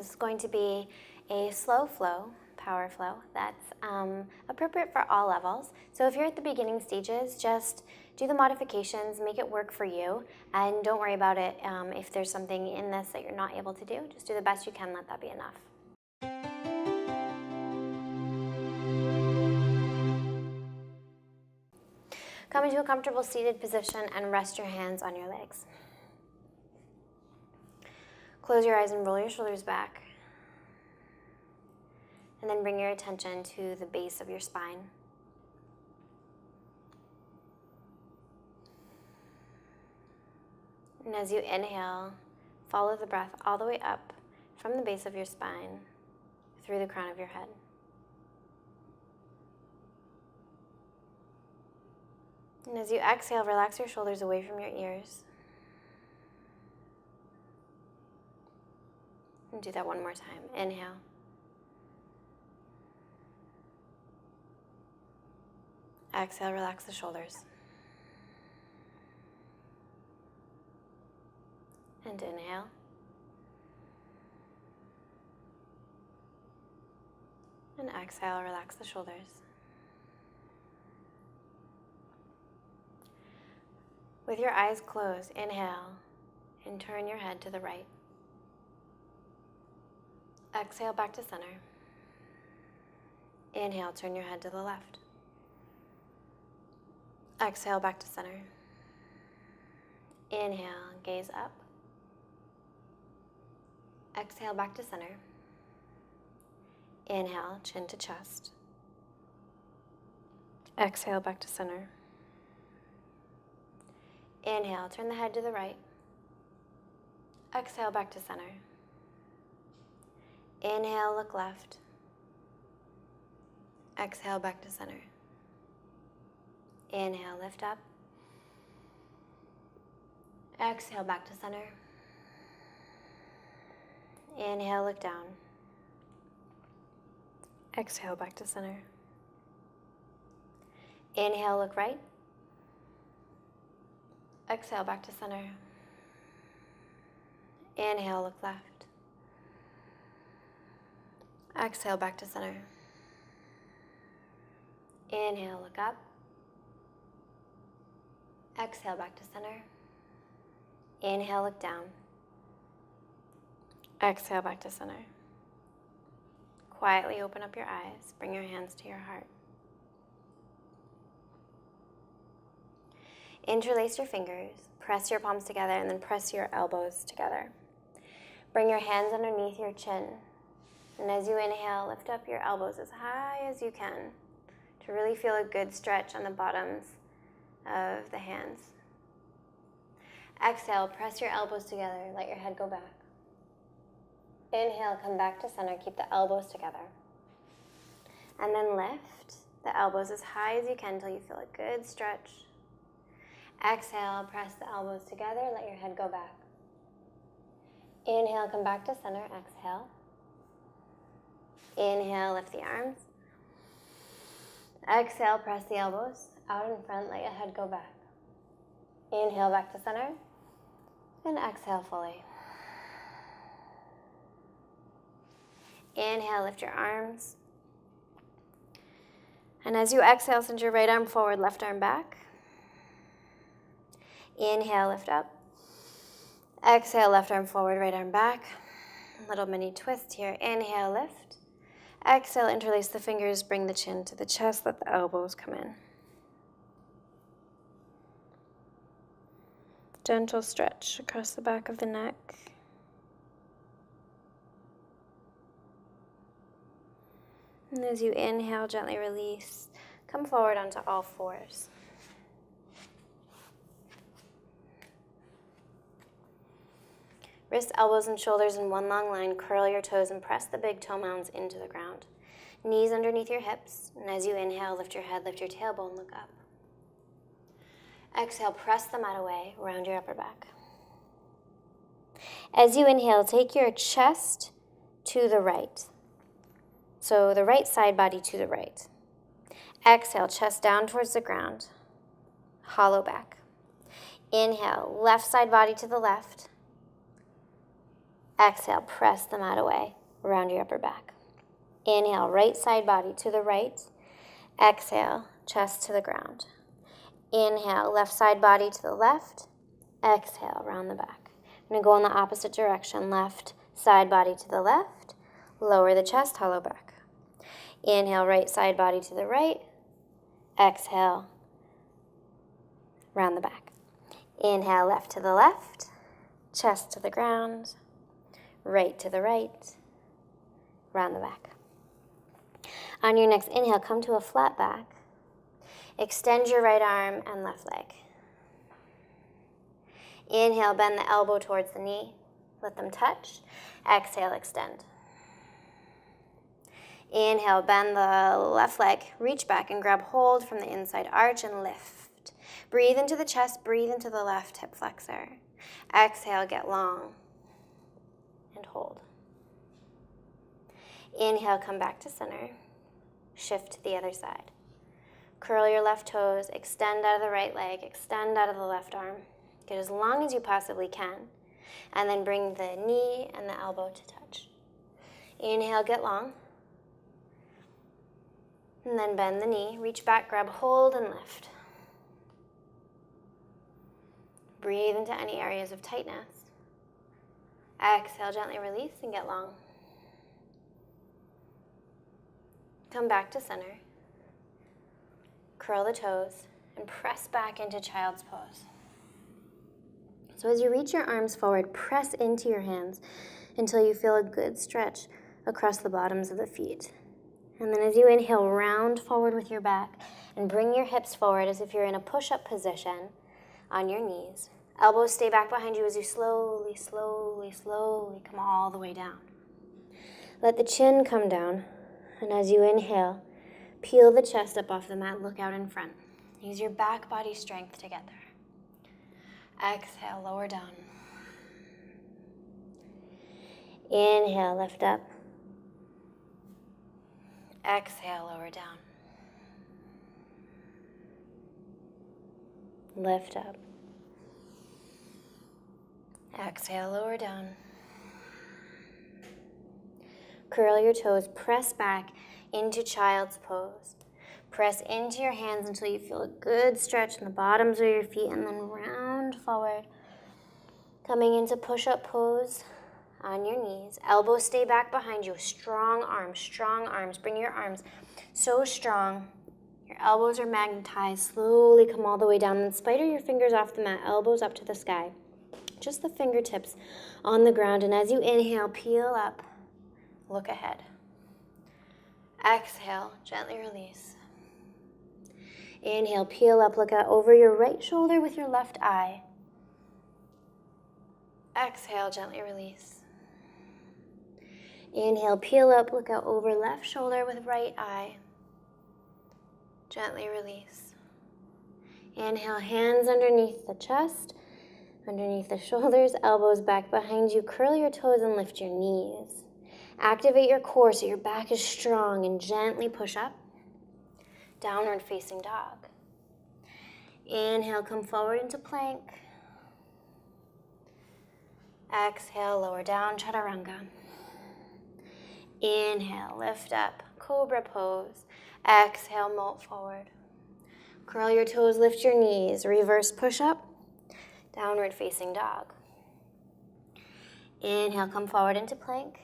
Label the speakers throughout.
Speaker 1: This is going to be a slow flow, power flow, that's appropriate for all levels. So if you're at the beginning stages, just do the modifications, make it work for you, and don't worry about it if there's something in this that you're not able to do. Just do the best you can, let that be enough. Come into a comfortable seated position and rest your hands on your legs. Close your eyes and roll your shoulders back. And then bring your attention to the base of your spine. And as you inhale, follow the breath all the way up from the base of your spine through the crown of your head. And as you exhale, relax your shoulders away from your ears. And do that one more time. Inhale. Exhale, relax the shoulders. And inhale. And exhale, relax the shoulders. With your eyes closed, inhale and turn your head to the right. Exhale back to center. Inhale, turn your head to the left. Exhale back to center. Inhale, gaze up. Exhale back to center. Inhale, chin to chest. Exhale back to center. Inhale, turn the head to the right. Exhale back to center. Inhale, look left. Exhale back to center. Inhale, lift up. Exhale back to center. Inhale, look down. Exhale back to center. Inhale, look right. Exhale back to center. Inhale, look left. Exhale back to center. Inhale, look up. Exhale back to center. Inhale, look down. Exhale back to center. Quietly open up your eyes. Bring your hands to your heart. Interlace your fingers, press your palms together, and then press your elbows together. Bring your hands underneath your chin. And as you inhale, lift up your elbows as high as you can to really feel a good stretch on the bottoms of the hands. Exhale, press your elbows together, let your head go back. Inhale, come back to center, keep the elbows together. And then lift the elbows as high as you can until you feel a good stretch. Exhale, press the elbows together, let your head go back. Inhale, come back to center, exhale. Inhale, lift the arms. Exhale, press the elbows out in front, let your head go back. Inhale, back to center. And exhale fully. Inhale, lift your arms. And as you exhale, send your right arm forward, left arm back. Inhale, lift up. Exhale, left arm forward, right arm back. Little mini twist here. Inhale, lift. Exhale, interlace the fingers, bring the chin to the chest, let the elbows come in. Gentle stretch across the back of the neck. And as you inhale, gently release. Come forward onto all fours. Wrists, elbows, and shoulders in one long line. Curl your toes and press the big toe mounds into the ground. Knees underneath your hips. And as you inhale, lift your head, lift your tailbone, look up. Exhale, press the mat away, round your upper back. As you inhale, take your chest to the right. So the right side body to the right. Exhale, chest down towards the ground. Hollow back. Inhale, left side body to the left. Exhale, press the mat away around your upper back. Inhale, right side body to the right. Exhale, chest to the ground. Inhale, left side body to the left. Exhale, round the back. I'm going to go in the opposite direction. Left side body to the left. Lower the chest, hollow back. Inhale, right side body to the right. Exhale, round the back. Inhale, left to the left. Chest to the ground. Right to the right. Round the back. On your next inhale, come to a flat back. Extend your right arm and left leg. Inhale, bend the elbow towards the knee. Let them touch. Exhale, extend. Inhale, bend the left leg. Reach back and grab hold from the inside arch and lift. Breathe into the chest. Breathe into the left hip flexor. Exhale, get long and hold. Inhale, come back to center. Shift to the other side. Curl your left toes, extend out of the right leg, extend out of the left arm. Get as long as you possibly can. And then bring the knee and the elbow to touch. Inhale, get long. And then bend the knee, reach back, grab hold and lift. Breathe into any areas of tightness. Exhale, gently release and get long. Come back to center. Curl the toes and press back into child's pose. So as you reach your arms forward, press into your hands until you feel a good stretch across the bottoms of the feet. And then as you inhale, round forward with your back and bring your hips forward as if you're in a push-up position on your knees. Elbows stay back behind you as you slowly, slowly, slowly come all the way down. Let the chin come down, and as you inhale, peel the chest up off the mat, look out in front. Use your back body strength together. Exhale, lower down. Inhale, lift up. Exhale, lower down. Lift up. Exhale, lower down. Curl your toes, press back into child's pose. Press into your hands until you feel a good stretch in the bottoms of your feet, and then round forward. Coming into push-up pose on your knees. Elbows stay back behind you. Strong arms, strong arms. Bring your arms so strong. Your elbows are magnetized. Slowly come all the way down and spider your fingers off the mat, elbows up to the sky. Just the fingertips on the ground, and as you inhale, peel up, look ahead. Exhale, gently release. Inhale, peel up, look out over your right shoulder with your left eye. Exhale, gently release. Inhale, peel up, look out over left shoulder with right eye. Gently release. Inhale, hands underneath the chest, underneath the shoulders, elbows back behind you. Curl your toes and lift your knees. Activate your core so your back is strong and gently push up. Downward facing dog. Inhale, come forward into plank. Exhale, lower down, chaturanga. Inhale, lift up, cobra pose. Exhale, molt forward. Curl your toes, lift your knees. Reverse push up, downward facing dog. Inhale, come forward into plank.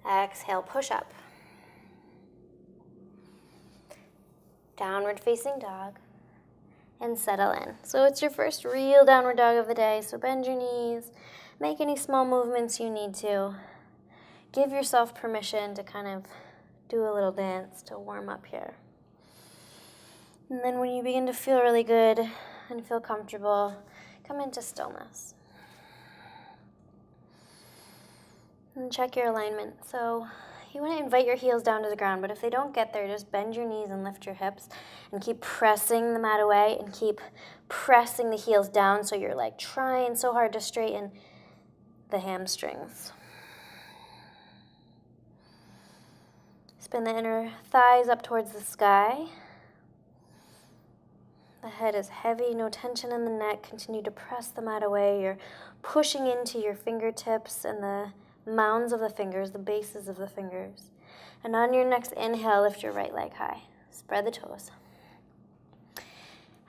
Speaker 1: Exhale, push up. Downward facing dog. And settle in. So it's your first real downward dog of the day. So bend your knees. Make any small movements you need to. Give yourself permission to kind of do a little dance to warm up here. And then when you begin to feel really good and feel comfortable, come into stillness. And check your alignment. So you want to invite your heels down to the ground, but if they don't get there, just bend your knees and lift your hips and keep pressing the mat away and keep pressing the heels down so you're like trying so hard to straighten the hamstrings. Spin the inner thighs up towards the sky. The head is heavy, no tension in the neck. Continue to press the mat away. You're pushing into your fingertips and the mounds of the fingers, the bases of the fingers. And on your next inhale, lift your right leg high. Spread the toes.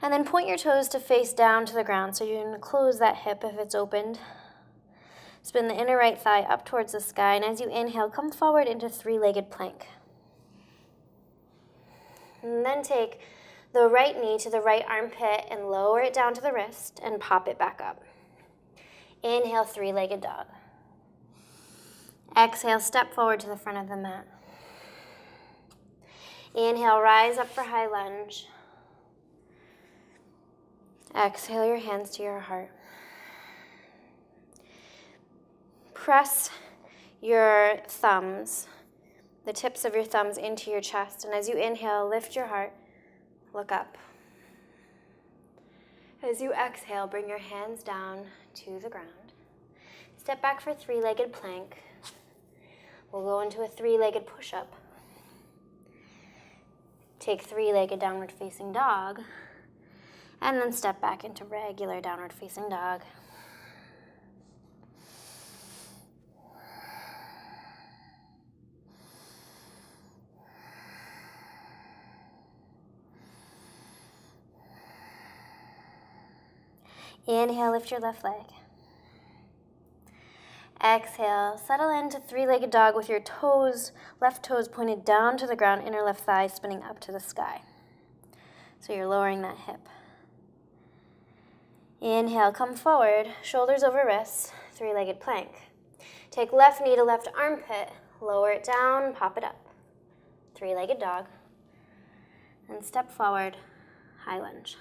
Speaker 1: And then point your toes to face down to the ground. So you're going to close that hip if it's opened. Spin the inner right thigh up towards the sky. And as you inhale, come forward into three-legged plank. And then take the right knee to the right armpit and lower it down to the wrist and pop it back up. Inhale, three-legged dog. Exhale, step forward to the front of the mat. Inhale, rise up for high lunge. Exhale your hands to your heart. Press your thumbs, the tips of your thumbs into your chest. And as you inhale, lift your heart, look up. As you exhale, bring your hands down to the ground. Step back for three-legged plank. We'll go into a three-legged push-up. Take three-legged downward facing dog. And then step back into regular downward facing dog. Inhale, lift your left leg. Exhale, settle into three-legged dog with your toes, left toes pointed down to the ground, inner left thigh spinning up to the sky. So you're lowering that hip. Inhale, come forward, shoulders over wrists, three-legged plank. Take left knee to left armpit, lower it down, pop it up. Three-legged dog. And step forward, high lunge.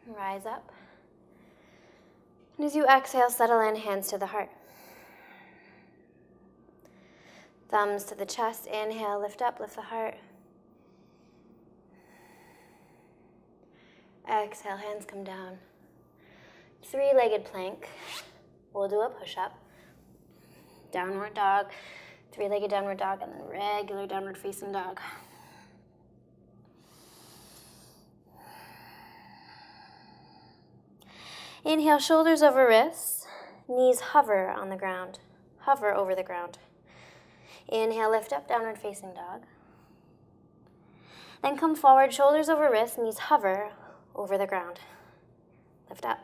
Speaker 1: Rise up. And as you exhale, settle in, hands to the heart. Thumbs to the chest. Inhale, lift up, lift the heart. Exhale, hands come down. Three-legged plank. We'll do a push-up. Downward dog, three-legged downward dog, and then regular downward facing dog. Inhale, shoulders over wrists, knees hover on the ground, hover over the ground. Inhale, lift up, downward facing dog. Then come forward, shoulders over wrists, knees hover over the ground. Lift up.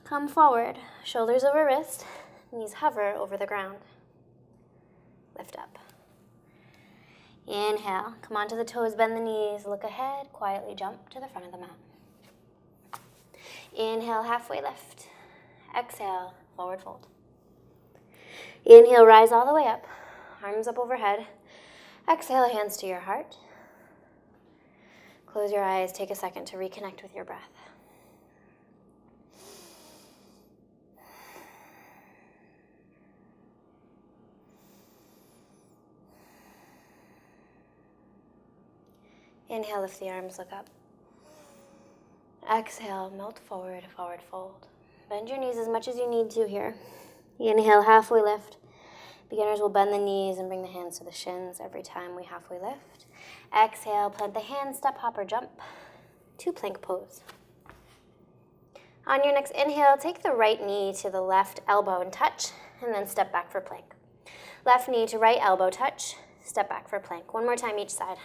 Speaker 1: Come forward, shoulders over wrist, knees hover over the ground. Lift up. Inhale, come onto the toes, bend the knees, look ahead, quietly jump to the front of the mat. Inhale, halfway lift. Exhale, forward fold. Inhale, rise all the way up, arms up overhead. Exhale, hands to your heart. Close your eyes, take a second to reconnect with your breath. Inhale, lift the arms, look up. Exhale, melt forward, forward fold. Bend your knees as much as you need to here. Inhale, halfway lift. Beginners will bend the knees and bring the hands to the shins every time we halfway lift. Exhale, plant the hands, step, hop, or jump to plank pose. On your next inhale, take the right knee to the left elbow and touch, and then step back for plank. Left knee to right elbow, touch, step back for plank. One more time each side.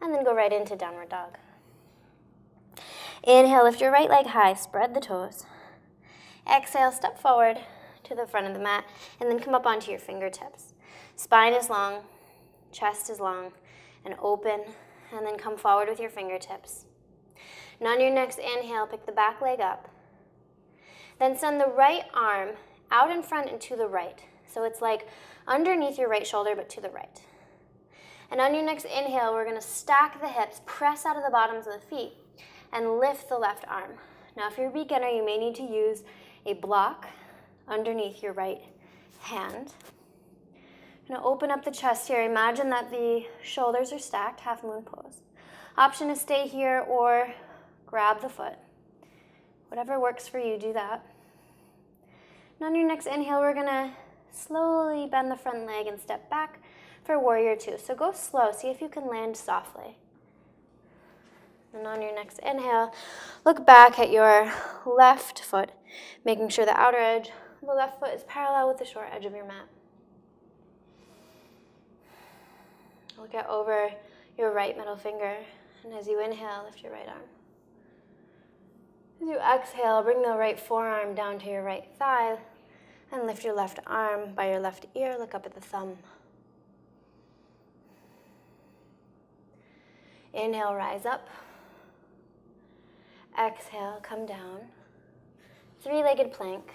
Speaker 1: And then go right into downward dog. Inhale, lift your right leg high, spread the toes. Exhale, step forward to the front of the mat, and then come up onto your fingertips. Spine is long, chest is long, and open, and then come forward with your fingertips. And on your next inhale, pick the back leg up. Then send the right arm out in front and to the right. So it's like underneath your right shoulder, but to the right. And on your next inhale, we're gonna stack the hips, press out of the bottoms of the feet, and lift the left arm. Now, if you're a beginner, you may need to use a block underneath your right hand. I'm gonna open up the chest here. Imagine that the shoulders are stacked, half moon pose. Option is stay here or grab the foot. Whatever works for you, do that. And on your next inhale, we're gonna Slowly bend the front leg and step back for warrior two. So go slow. See if you can land softly. And on your next inhale, look back at your left foot, making sure the outer edge of the left foot is parallel with the short edge of your mat. Look at over your right middle finger, and as you inhale, lift your right arm. As you exhale, bring the right forearm down to your right thigh, and lift your left arm by your left ear, look up at the thumb. Inhale, rise up. Exhale, come down. Three-legged plank.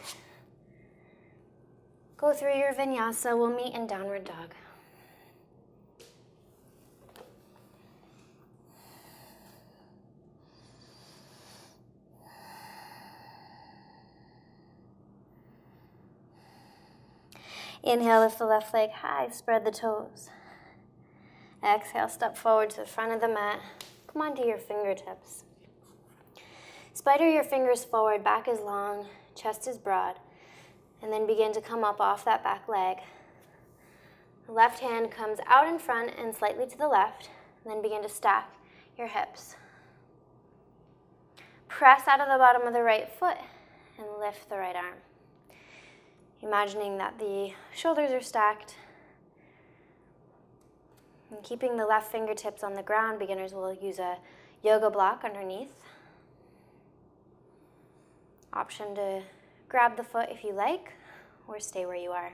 Speaker 1: Go through your vinyasa. We'll meet in downward dog. Inhale, lift the left leg high, spread the toes. Exhale, step forward to the front of the mat. Come onto your fingertips. Spider your fingers forward, back is long, chest is broad, and then begin to come up off that back leg. The left hand comes out in front and slightly to the left, and then begin to stack your hips. Press out of the bottom of the right foot and lift the right arm. Imagining that the shoulders are stacked. And keeping the left fingertips on the ground, beginners will use a yoga block underneath. Option to grab the foot if you like, or stay where you are.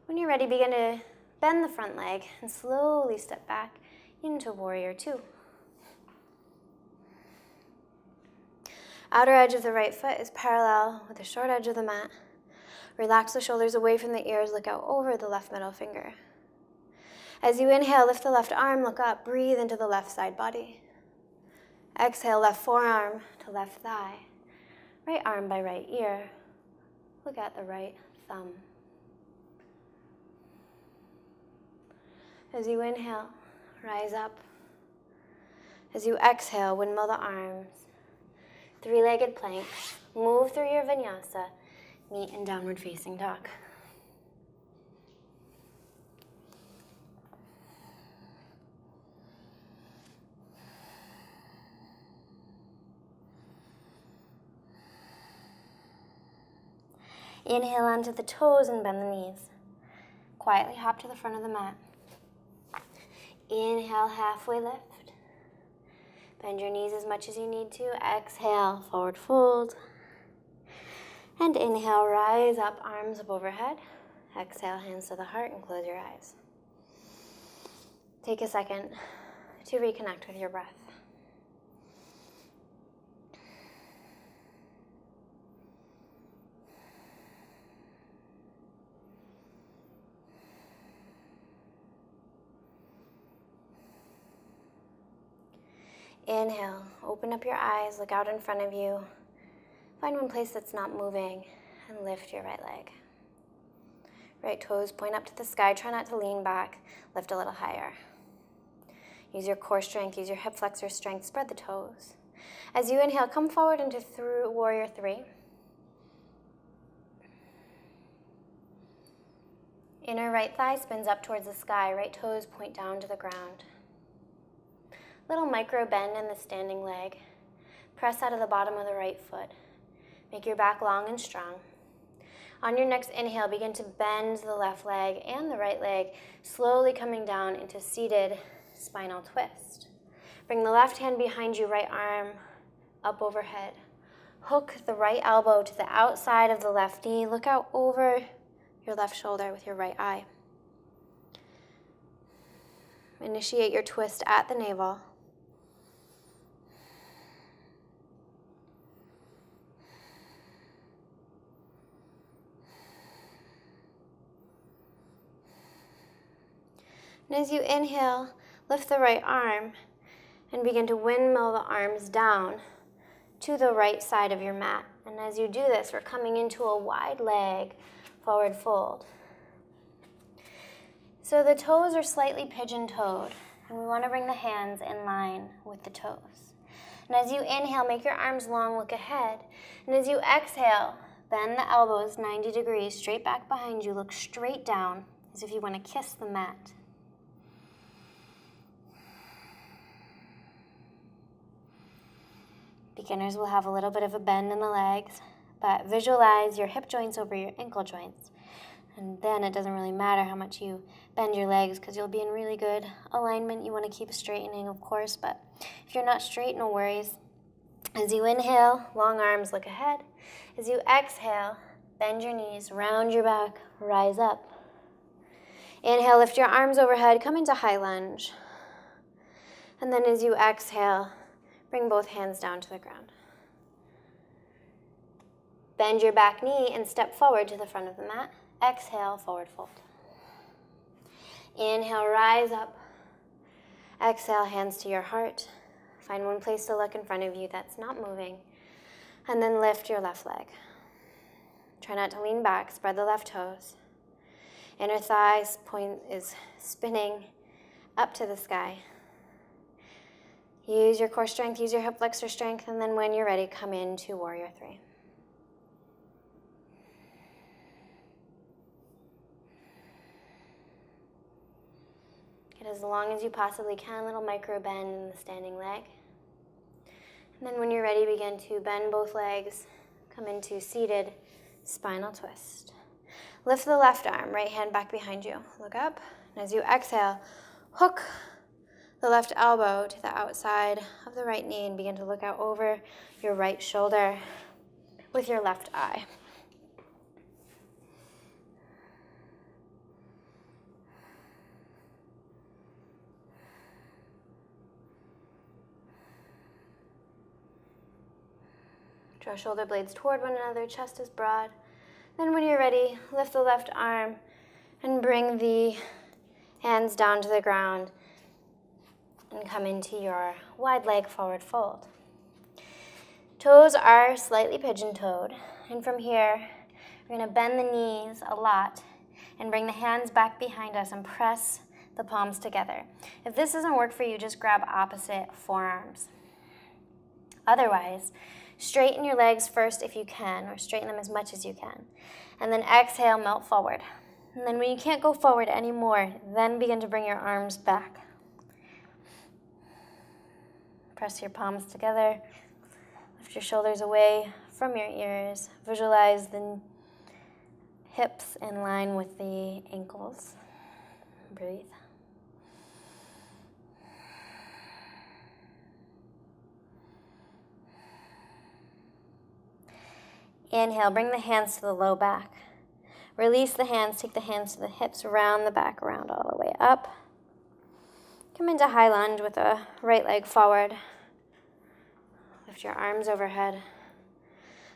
Speaker 1: When you're ready, begin to bend the front leg and slowly step back into warrior two. Outer edge of the right foot is parallel with the short edge of the mat. Relax the shoulders away from the ears, look out over the left middle finger. As you inhale, lift the left arm, look up, breathe into the left side body. Exhale, left forearm to left thigh. Right arm by right ear. Look at the right thumb. As you inhale, rise up. As you exhale, windmill the arms. Three-legged plank. Move through your vinyasa. Meet in downward facing dog. Inhale onto the toes and bend the knees. Quietly hop to the front of the mat. Inhale, halfway lift. Bend your knees as much as you need to. Exhale, forward fold. And inhale, rise up, arms up overhead. Exhale, hands to the heart and close your eyes. Take a second to reconnect with your breath. Inhale, open up your eyes, look out in front of you. Find one place that's not moving and lift your right leg. Right toes point up to the sky, try not to lean back, lift a little higher. Use your core strength, use your hip flexor strength, spread the toes. As you inhale, come forward into warrior three. Inner right thigh spins up towards the sky, right toes point down to the ground. Little micro bend in the standing leg. Press out of the bottom of the right foot. Make your back long and strong. On your next inhale, begin to bend the left leg and the right leg, slowly coming down into seated spinal twist. Bring the left hand behind you, right arm up overhead. Hook the right elbow to the outside of the left knee. Look out over your left shoulder with your right eye. Initiate your twist at the navel. And as you inhale, lift the right arm and begin to windmill the arms down to the right side of your mat. And as you do this, we're coming into a wide leg forward fold. So the toes are slightly pigeon-toed, and we want to bring the hands in line with the toes. And as you inhale, make your arms long, look ahead. And as you exhale, bend the elbows 90 degrees, straight back behind you, look straight down, as if you want to kiss the mat. Beginners will have a little bit of a bend in the legs, but visualize your hip joints over your ankle joints. And then it doesn't really matter how much you bend your legs because you'll be in really good alignment. You want to keep straightening, of course, but if you're not straight, no worries. As you inhale, long arms, look ahead. As you exhale, bend your knees, round your back, rise up. Inhale, lift your arms overhead, come into high lunge. And then as you exhale, bring both hands down to the ground. Bend your back knee and step forward to the front of the mat. Exhale, forward fold. Inhale, rise up. Exhale, hands to your heart. Find one place to look in front of you that's not moving. And then lift your left leg. Try not to lean back, spread the left toes. Inner thigh point is spinning up to the sky. Use your core strength, use your hip flexor strength, and then when you're ready, come into Warrior 3. Get as long as you possibly can, little micro bend in the standing leg. And then when you're ready, begin to bend both legs, come into seated spinal twist. Lift the left arm, right hand back behind you. Look up, and as you exhale, hook the left elbow to the outside of the right knee and begin to look out over your right shoulder with your left eye. Draw shoulder blades toward one another, chest is broad. Then when you're ready, lift the left arm and bring the hands down to the ground and come into your wide leg forward fold. Toes are slightly pigeon-toed, and from here, we're going to bend the knees a lot and bring the hands back behind us and press the palms together. If this doesn't work for you, just grab opposite forearms. Otherwise, straighten your legs first if you can, or straighten them as much as you can. And then exhale, melt forward. And then when you can't go forward anymore, then begin to bring your arms back. Press your palms together. Lift your shoulders away from your ears. Visualize the hips in line with the ankles. Breathe. Inhale, bring the hands to the low back. Release the hands, take the hands to the hips, round the back, round all the way up. Come into high lunge with the right leg forward. Lift your arms overhead.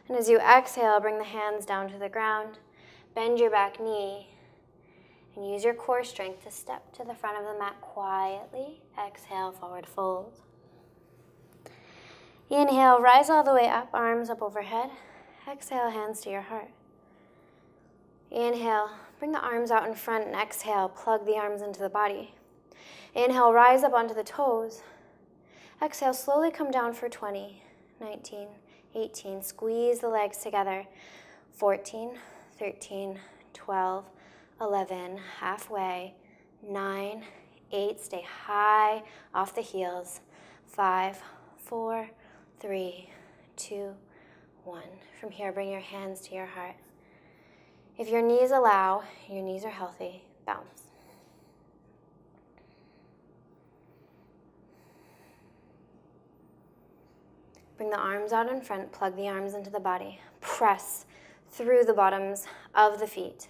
Speaker 1: And as you exhale, bring the hands down to the ground. Bend your back knee. And use your core strength to step to the front of the mat quietly. Exhale, forward fold. Inhale, rise all the way up, arms up overhead. Exhale, hands to your heart. Inhale, bring the arms out in front, and exhale, plug the arms into the body. Inhale, rise up onto the toes. Exhale, slowly come down for 20, 19, 18. Squeeze the legs together. 14, 13, 12, 11, halfway. 9, 8, stay high off the heels. 5, 4, 3, 2, 1. From here, bring your hands to your heart. If your knees allow, your knees are healthy, bounce. Bring the arms out in front, plug the arms into the body. Press through the bottoms of the feet.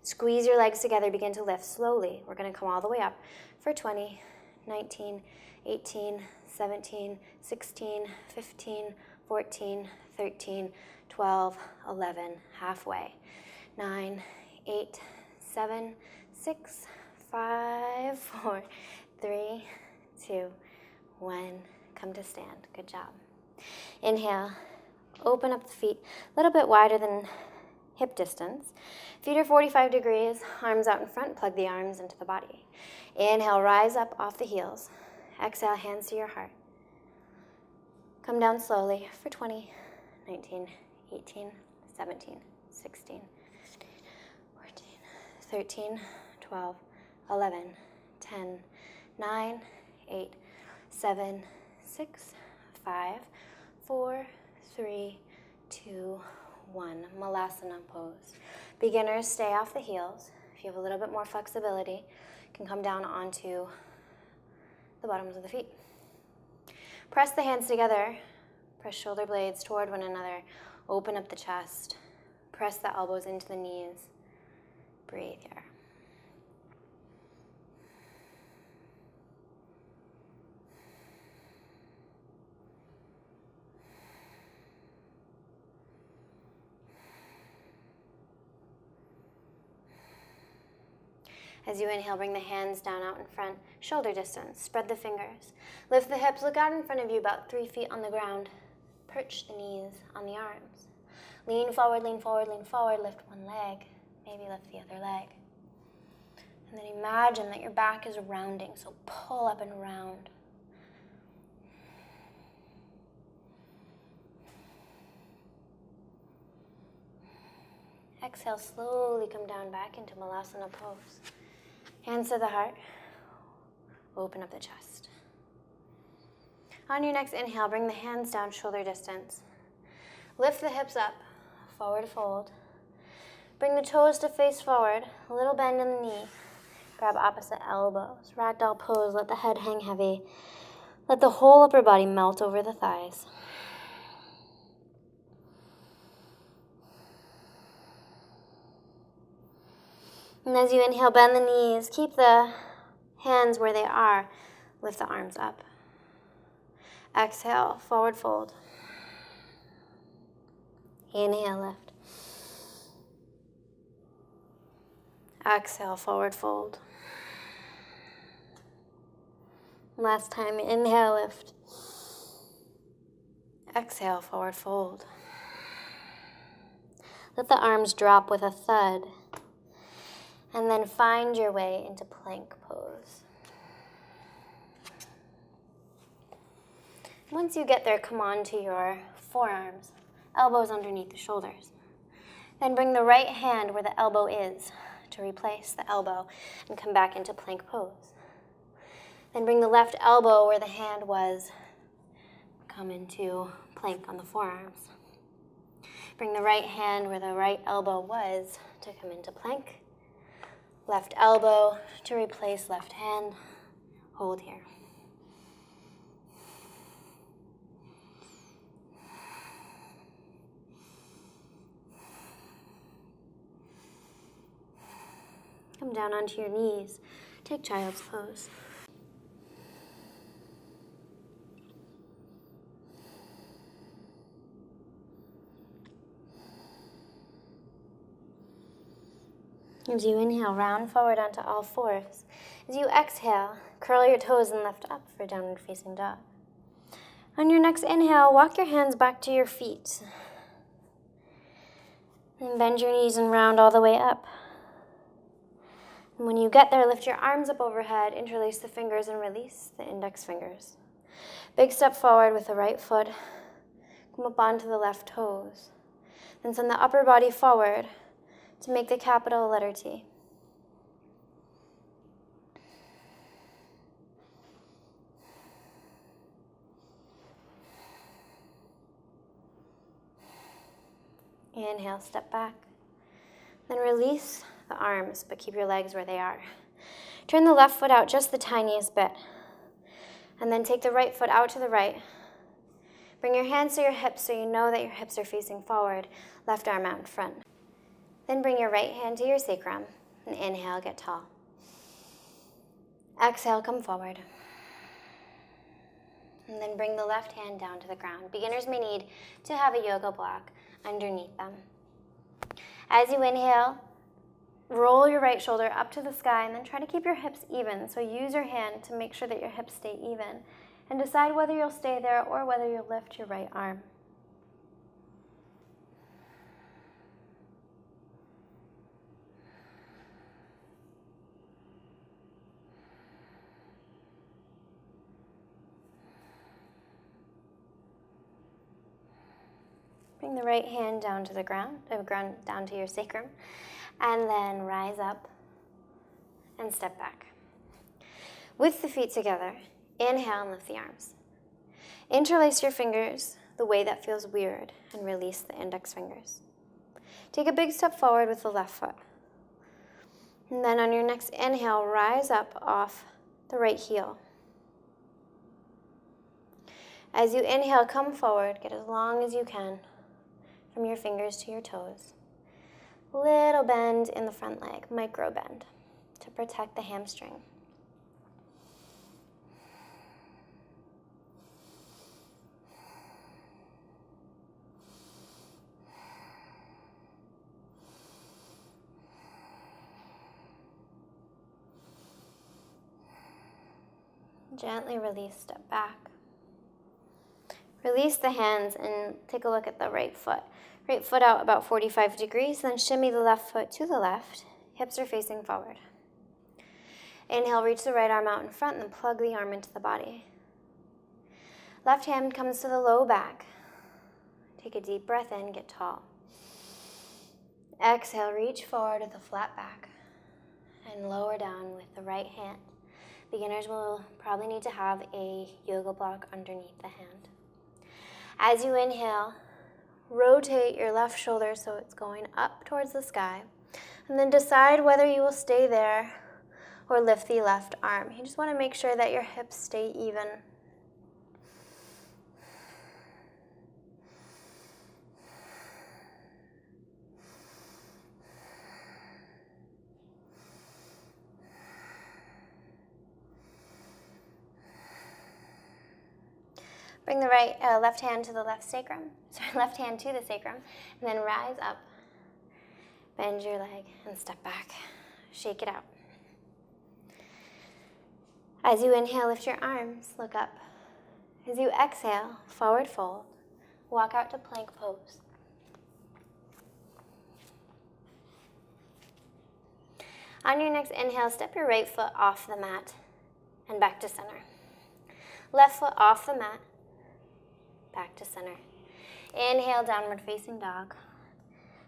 Speaker 1: Squeeze your legs together, begin to lift slowly. We're going to come all the way up for 20, 19, 18, 17, 16, 15, 14, 13, 12, 11, halfway. 9, 8, 7, 6, 5, 4, 3, 2, 1. Come to stand. Good job. Inhale. Open up the feet a little bit wider than hip distance. Feet are 45 degrees. Arms out in front. Plug the arms into the body. Inhale. Rise up off the heels. Exhale. Hands to your heart. Come down slowly for 20, 19, 18, 17, 16, 14, 13, 12, 11, 10, 9, 8, 7, 6, 5, 4, 3, 2, 1. Malasana pose. Beginners, stay off the heels. If you have a little bit more flexibility, you can come down onto the bottoms of the feet. Press the hands together. Press shoulder blades toward one another. Open up the chest. Press the elbows into the knees. Breathe here. As you inhale, bring the hands down out in front, shoulder distance. Spread the fingers. Lift the hips, look out in front of you about 3 feet on the ground. Perch the knees on the arms. Lean forward, lean forward, lean forward. Lift one leg, maybe lift the other leg. And then imagine that your back is rounding, so pull up and round. Exhale, slowly come down back into Malasana pose. Hands to the heart. Open up the chest. On your next inhale, bring the hands down shoulder distance. Lift the hips up, forward fold. Bring the toes to face forward, a little bend in the knee. Grab opposite elbows. Ragdoll pose, let the head hang heavy. Let the whole upper body melt over the thighs. And as you inhale, bend the knees. Keep the hands where they are. Lift the arms up. Exhale, forward fold. Inhale, lift. Exhale, forward fold. Last time, inhale, lift. Exhale, forward fold. Let the arms drop with a thud. And then find your way into plank pose. Once you get there, come on to your forearms, elbows underneath the shoulders. Then bring the right hand where the elbow is to replace the elbow and come back into plank pose. Then bring the left elbow where the hand was, come into plank on the forearms. Bring the right hand where the right elbow was to come into plank. Left elbow to replace left hand. Hold here. Come down onto your knees. Take child's pose. As you inhale, round forward onto all fours. As you exhale, curl your toes and lift up for downward facing dog. On your next inhale, walk your hands back to your feet. And bend your knees and round all the way up. And when you get there, lift your arms up overhead, interlace the fingers and release the index fingers. Big step forward with the right foot. Come up onto the left toes. Then send the upper body forward to make the capital letter T. Inhale, step back. Then release the arms, but keep your legs where they are. Turn the left foot out just the tiniest bit. And then take the right foot out to the right. Bring your hands to your hips so you know that your hips are facing forward. Left arm out in front. Then bring your right hand to your sacrum. And inhale, get tall. Exhale, come forward. And then bring the left hand down to the ground. Beginners may need to have a yoga block underneath them. As you inhale, roll your right shoulder up to the sky and then try to keep your hips even. So use your hand to make sure that your hips stay even. And decide whether you'll stay there or whether you'll lift your right arm. Bring the right hand down to the ground, down to your sacrum, and then rise up and step back. With the feet together, inhale and lift the arms. Interlace your fingers the way that feels weird and release the index fingers. Take a big step forward with the left foot. And then on your next inhale, rise up off the right heel. As you inhale, come forward, get as long as you can from your fingers to your toes. Little bend in the front leg, micro bend, to protect the hamstring. Gently release, step back. Release the hands and take a look at the right foot. Right foot out about 45 degrees, then shimmy the left foot to the left. Hips are facing forward. Inhale, reach the right arm out in front and then plug the arm into the body. Left hand comes to the low back. Take a deep breath in, get tall. Exhale, reach forward with a flat back and lower down with the right hand. Beginners will probably need to have a yoga block underneath the hand. As you inhale, rotate your left shoulder so it's going up towards the sky, and then decide whether you will stay there or lift the left arm. You just want to make sure that your hips stay even. Bring the left hand to the left hand to the sacrum, and then rise up. Bend your leg and step back. Shake it out. As you inhale, lift your arms, look up. As you exhale, forward fold. Walk out to plank pose. On your next inhale, step your right foot off the mat and back to center. Left foot off the mat, back to center. Inhale, downward facing dog.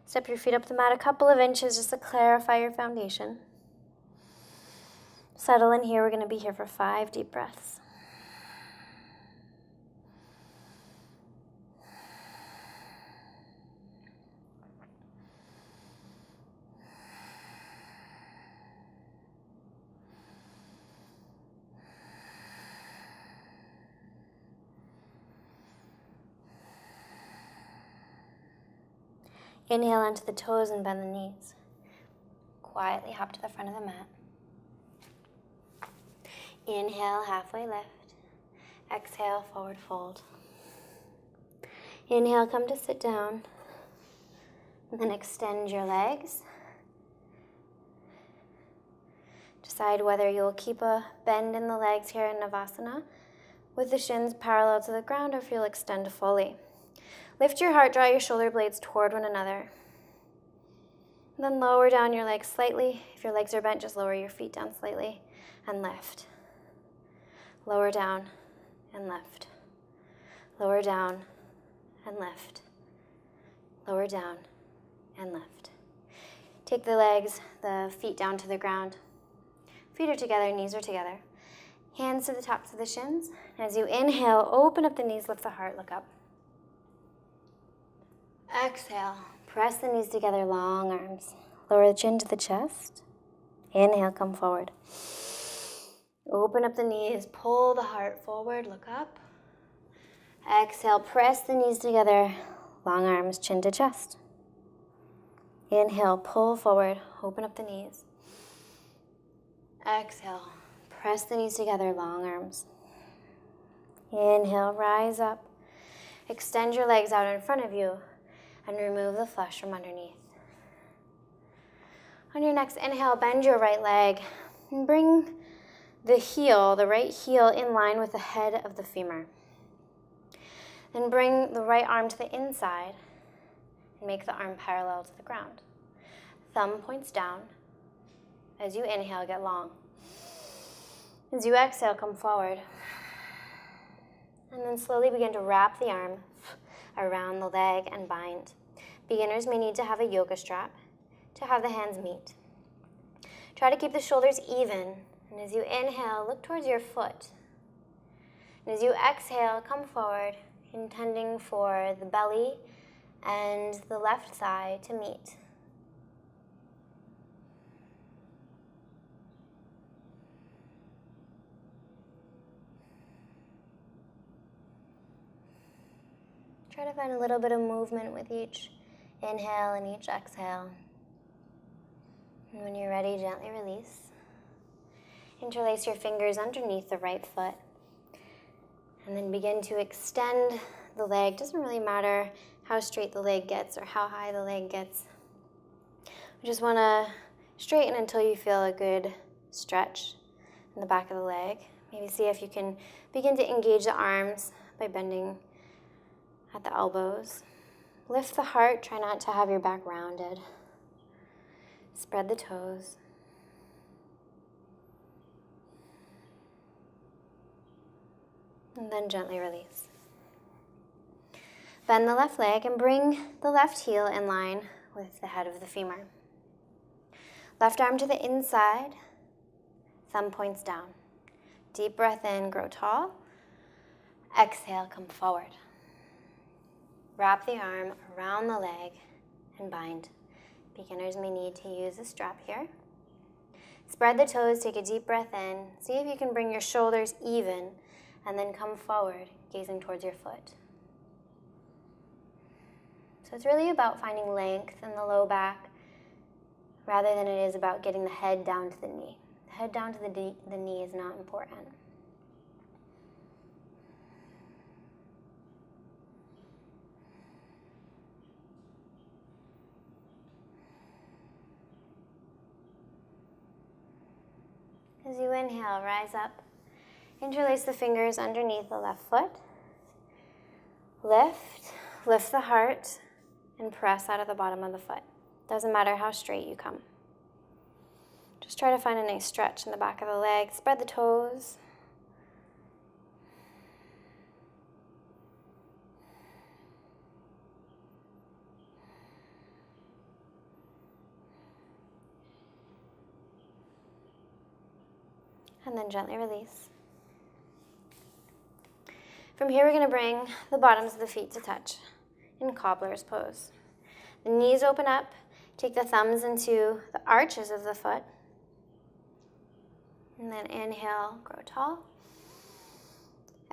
Speaker 1: Step your feet up the mat a couple of inches just to clarify your foundation. Settle in here. We're going to be here for 5 deep breaths. Inhale onto the toes and bend the knees. Quietly hop to the front of the mat. Inhale, halfway lift. Exhale, forward fold. Inhale, come to sit down. And then extend your legs. Decide whether you'll keep a bend in the legs here in Navasana with the shins parallel to the ground or if you'll extend fully. Lift your heart, draw your shoulder blades toward one another. And then lower down your legs slightly. If your legs are bent, just lower your feet down slightly and lift. Lower down and lift. Lower down and lift. Lower down and lift. Take the feet down to the ground. Feet are together, knees are together. Hands to the tops of the shins. As you inhale, open up the knees, lift the heart, look up. Exhale, press the knees together, long arms. Lower the chin to the chest. Inhale, come forward. Open up the knees, pull the heart forward, look up. Exhale, press the knees together, long arms, chin to chest. Inhale, pull forward, open up the knees. Exhale, press the knees together, long arms. Inhale, rise up. Extend your legs out in front of you and remove the flesh from underneath. On your next inhale, bend your right leg and bring the right heel in line with the head of the femur. Then bring the right arm to the inside and make the arm parallel to the ground. Thumb points down. As you inhale, get long. As you exhale, come forward. And then slowly begin to wrap the arm around the leg and bind. Beginners may need to have a yoga strap to have the hands meet. Try to keep the shoulders even, and as you inhale, look towards your foot. And as you exhale, come forward, intending for the belly and the left thigh to meet. Try to find a little bit of movement with each inhale and each exhale. And when you're ready, gently release. Interlace your fingers underneath the right foot. And then begin to extend the leg. Doesn't really matter how straight the leg gets or how high the leg gets. We just want to straighten until you feel a good stretch in the back of the leg. Maybe see if you can begin to engage the arms by bending at the elbows. Lift the heart. Try not to have your back rounded. Spread the toes. And then gently release. Bend the left leg and bring the left heel in line with the head of the femur. Left arm to the inside, thumb points down. Deep breath in, grow tall. Exhale, come forward. Wrap the arm around the leg and bind. Beginners may need to use a strap here. Spread the toes, take a deep breath in. See if you can bring your shoulders even and then come forward, gazing towards your foot. So it's really about finding length in the low back rather than it is about getting the head down to the knee. The head down to the knee is not important. As you inhale, rise up. Interlace the fingers underneath the left foot. Lift the heart, and press out of the bottom of the foot. Doesn't matter how straight you come. Just try to find a nice stretch in the back of the leg. Spread the toes. And then gently release. From here, we're going to bring the bottoms of the feet to touch in cobbler's pose. The knees open up. Take the thumbs into the arches of the foot. And then inhale, grow tall.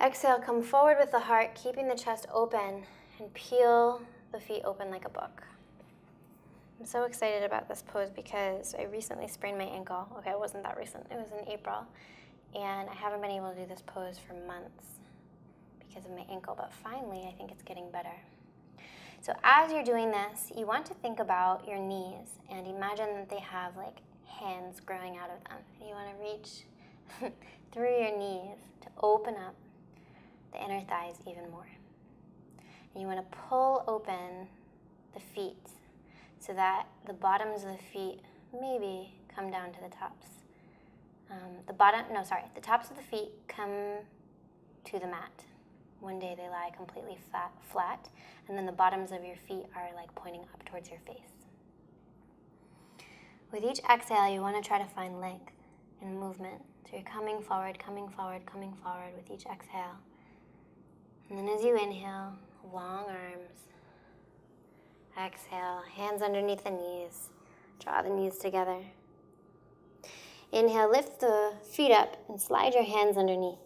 Speaker 1: Exhale, come forward with the heart, keeping the chest open, and peel the feet open like a book. I'm so excited about this pose because I recently sprained my ankle. Okay, it wasn't that recent. It was in April. And I haven't been able to do this pose for months because of my ankle. But finally, I think it's getting better. So as you're doing this, you want to think about your knees and imagine that they have like hands growing out of them. And you want to reach through your knees to open up the inner thighs even more. And you want to pull open the feet so that the bottoms of the feet maybe come down to the tops. The tops of the feet come to the mat. One day they lie completely flat, and then the bottoms of your feet are like pointing up towards your face. With each exhale, you want to try to find length and movement. So you're coming forward, coming forward, coming forward with each exhale. And then as you inhale, long arms. Exhale, hands underneath the knees. Draw the knees together. Inhale, lift the feet up and slide your hands underneath.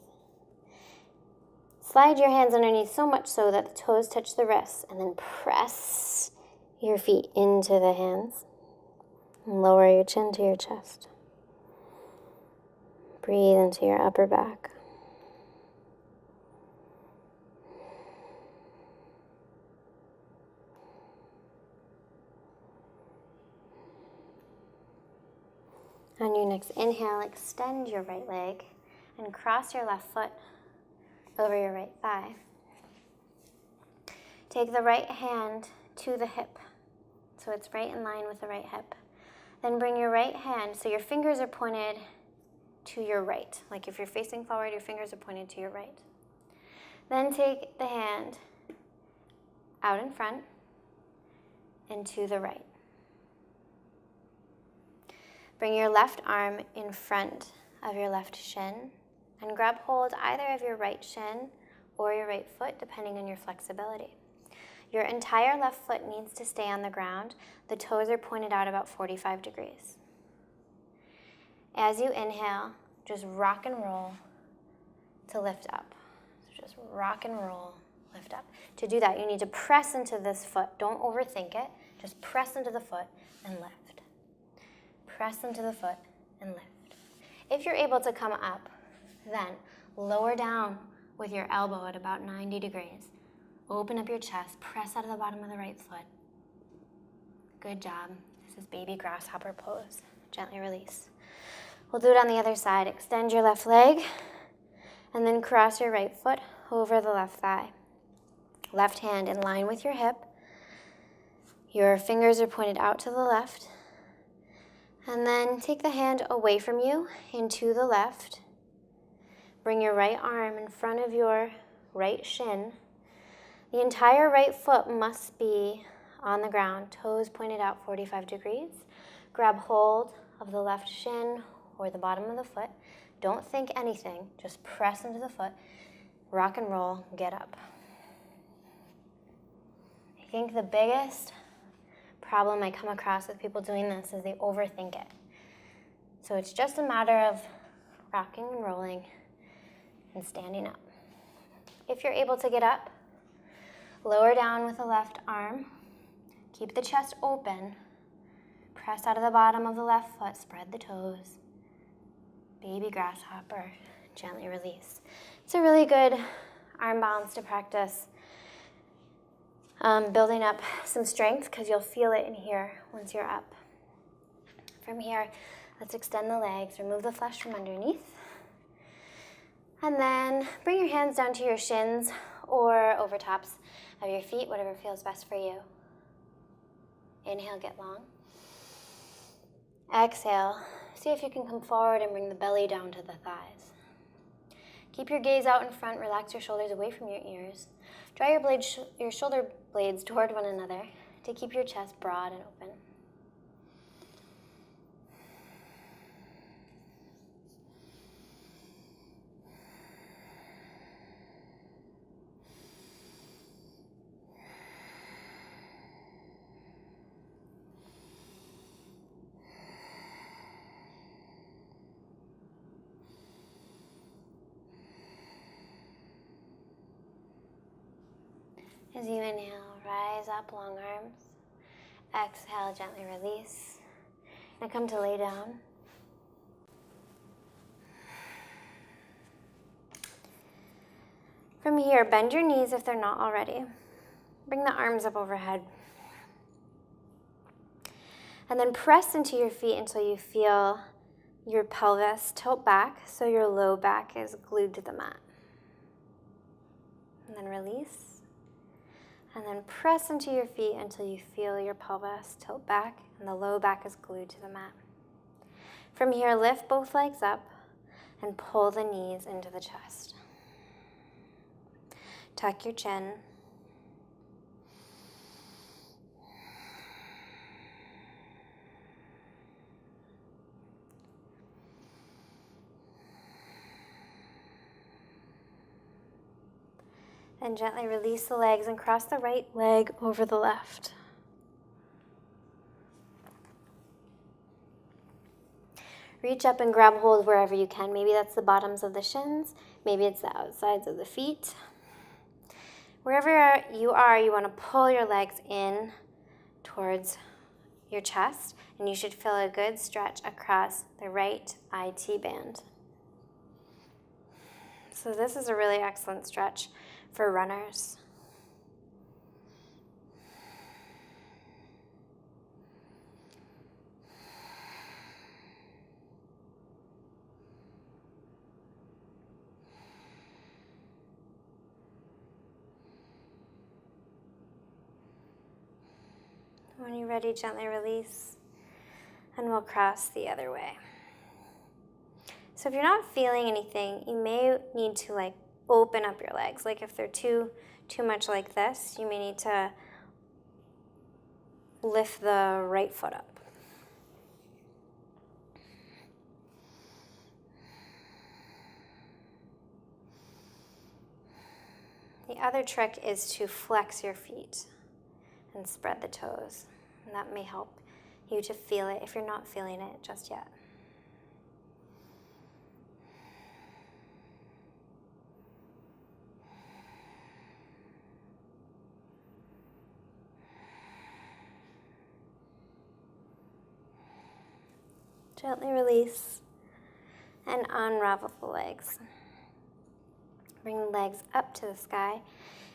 Speaker 1: Slide your hands underneath so much so that the toes touch the wrists, and then press your feet into the hands. And lower your chin to your chest. Breathe into your upper back. On your next inhale, extend your right leg and cross your left foot over your right thigh. Take the right hand to the hip, so it's right in line with the right hip. Then bring your right hand, so your fingers are pointed to your right. Like if you're facing forward, your fingers are pointed to your right. Then take the hand out in front, and to the right. Bring your left arm in front of your left shin and grab hold either of your right shin or your right foot, depending on your flexibility. Your entire left foot needs to stay on the ground. The toes are pointed out about 45 degrees. As you inhale, just rock and roll to lift up. So just rock and roll, lift up. To do that, you need to press into this foot. Don't overthink it. Just press into the foot and lift. Press into the foot and lift. If you're able to come up, then lower down with your elbow at about 90 degrees. Open up your chest, press out of the bottom of the right foot. Good job. This is baby grasshopper pose. Gently release. We'll do it on the other side. Extend your left leg and then cross your right foot over the left thigh. Left hand in line with your hip. Your fingers are pointed out to the left. And then take the hand away from you into the left. Bring your right arm in front of your right shin. The entire right foot must be on the ground, toes pointed out 45 degrees. Grab hold of the left shin or the bottom of the foot. Don't think anything, just press into the foot, rock and roll, get up. I think the biggest problem I come across with people doing this is they overthink it. So it's just a matter of rocking and rolling and standing up. If you're able to get up, lower down with the left arm. Keep the chest open. Press out of the bottom of the left foot. Spread the toes. Baby grasshopper. Gently release. It's a really good arm balance to practice. Building up some strength because you'll feel it in here once you're up. From here, let's extend the legs. Remove the flesh from underneath. And then bring your hands down to your shins or over tops of your feet, whatever feels best for you. Inhale, get long. Exhale, see if you can come forward and bring the belly down to the thighs. Keep your gaze out in front, relax your shoulders away from your ears. Draw your shoulder blades toward one another to keep your chest broad and open. As you inhale, rise up, long arms. Exhale, gently release. Now come to lay down. From here, bend your knees if they're not already. Bring the arms up overhead. And then press into your feet until you feel your pelvis tilt back so your low back is glued to the mat. And then release. And then press into your feet until you feel your pelvis tilt back and the low back is glued to the mat. From here, lift both legs up and pull the knees into the chest. Tuck your chin. Then gently release the legs and cross the right leg over the left. Reach up and grab hold wherever you can. Maybe that's the bottoms of the shins. Maybe it's the outsides of the feet. Wherever you are, you want to pull your legs in towards your chest, and you should feel a good stretch across the right IT band. So this is a really excellent stretch for runners. When you're ready, gently release, and we'll cross the other way. So if you're not feeling anything, you may need to open up your legs. Like if they're too too much like this, you may need to lift the right foot up. The other trick is to flex your feet and spread the toes. And that may help you to feel it if you're not feeling it just yet. Gently release and unravel the legs. Bring the legs up to the sky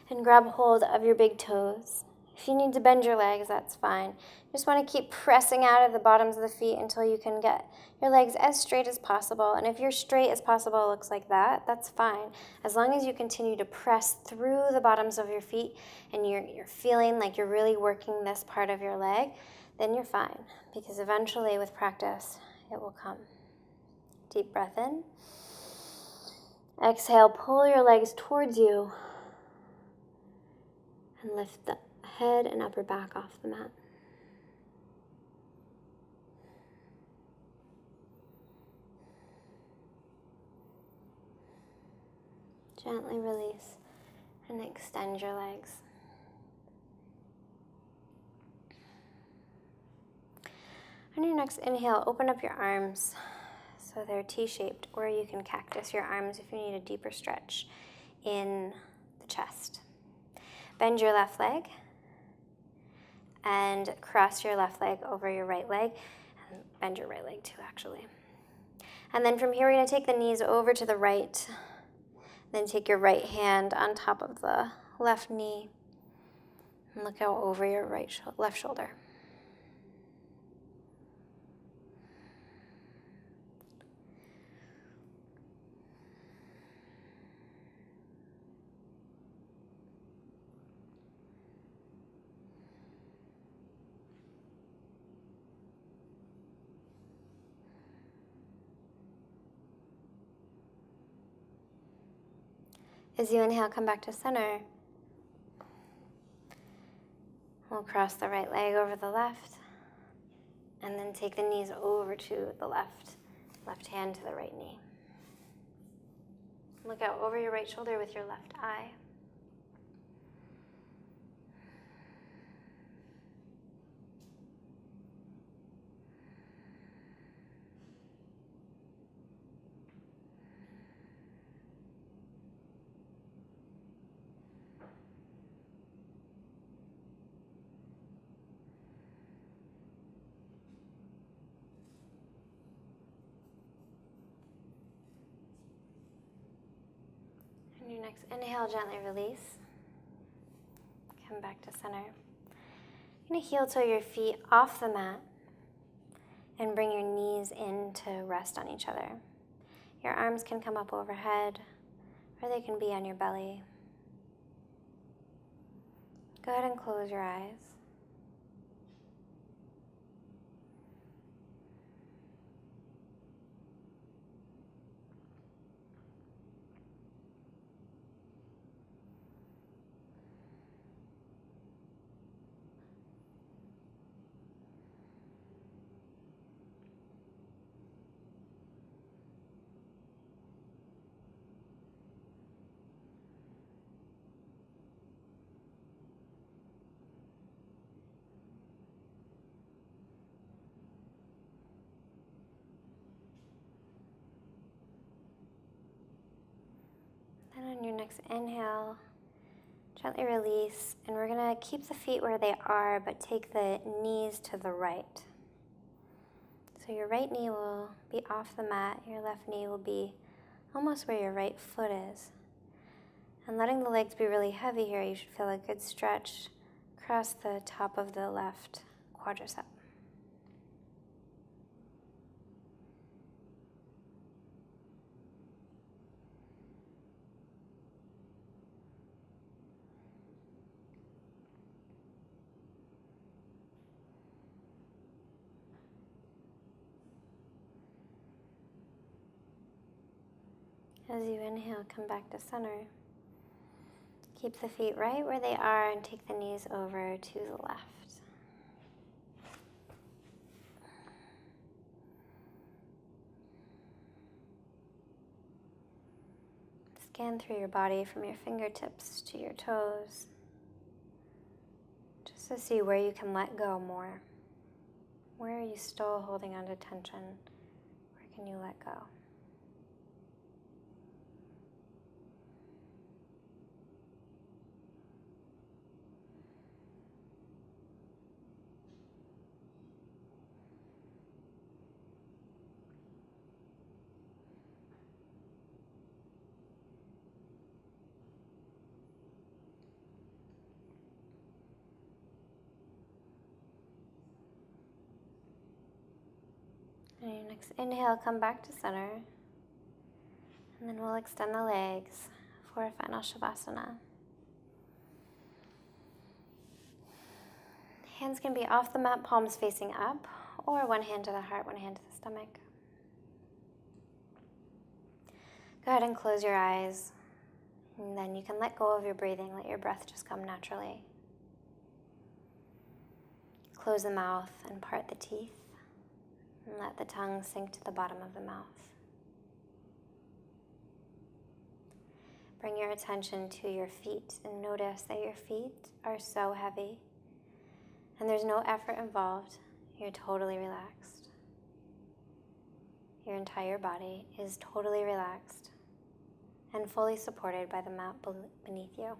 Speaker 1: and grab hold of your big toes. If you need to bend your legs, that's fine. Just want to keep pressing out of the bottoms of the feet until you can get your legs as straight as possible. And if you're straight as possible, it looks like that, that's fine. As long as you continue to press through the bottoms of your feet and you're feeling like you're really working this part of your leg, then you're fine. Because eventually, with practice, it will come. Deep breath in. Exhale, pull your legs towards you and lift the head and upper back off the mat. Gently release and extend your legs. On your next inhale, open up your arms so they're T-shaped, or you can cactus your arms if you need a deeper stretch in the chest. Bend your left leg and cross your left leg over your right leg, and bend your right leg too, actually. And then from here, we're going to take the knees over to the right, then take your right hand on top of the left knee and look out over your left shoulder. As you inhale, come back to center. We'll cross the right leg over the left, and then take the knees over to the left hand to the right knee. Look out over your right shoulder with your left eye. On your next inhale, gently release. Come back to center. You're going to heel toe your feet off the mat and bring your knees in to rest on each other. Your arms can come up overhead, or they can be on your belly. Go ahead and close your eyes. Then on your next inhale, gently release, and we're going to keep the feet where they are, but take the knees to the right. So your right knee will be off the mat, your left knee will be almost where your right foot is. And letting the legs be really heavy here, you should feel a good stretch across the top of the left quadricep. As you inhale, come back to center. Keep the feet right where they are and take the knees over to the left. Scan through your body from your fingertips to your toes, just to see where you can let go more. Where are you still holding on to tension? Where can you let go? And your next inhale, come back to center. And then we'll extend the legs for a final Shavasana. Hands can be off the mat, palms facing up, or one hand to the heart, one hand to the stomach. Go ahead and close your eyes. And then you can let go of your breathing, let your breath just come naturally. Close the mouth and part the teeth. And let the tongue sink to the bottom of the mouth. Bring your attention to your feet and notice that your feet are so heavy and there's no effort involved. You're totally relaxed. Your entire body is totally relaxed and fully supported by the mat beneath you.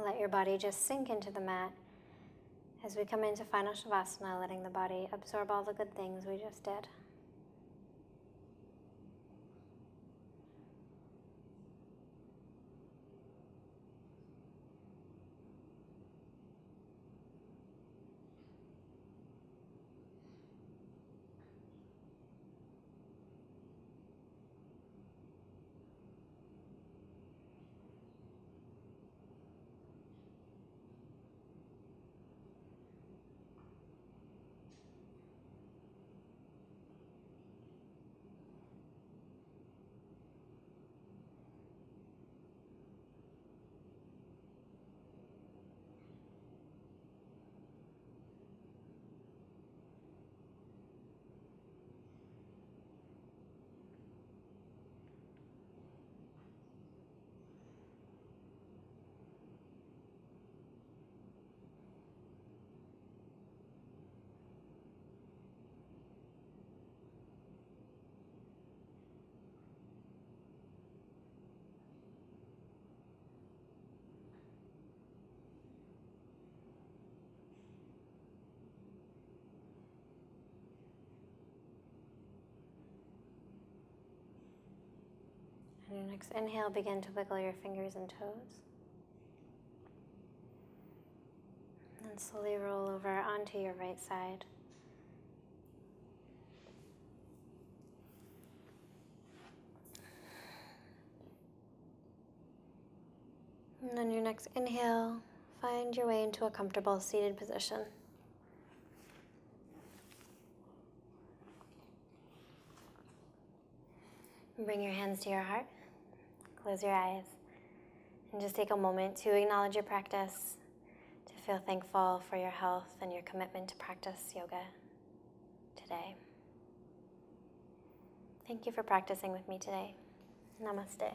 Speaker 1: Let your body just sink into the mat as we come into Final Shavasana, letting the body absorb all the good things we just did. On your next inhale, begin to wiggle your fingers and toes. And then slowly roll over onto your right side. And on your next inhale, find your way into a comfortable seated position. Bring your hands to your heart. Close your eyes. And just take a moment to acknowledge your practice, to feel thankful for your health and your commitment to practice yoga today. Thank you for practicing with me today. Namaste.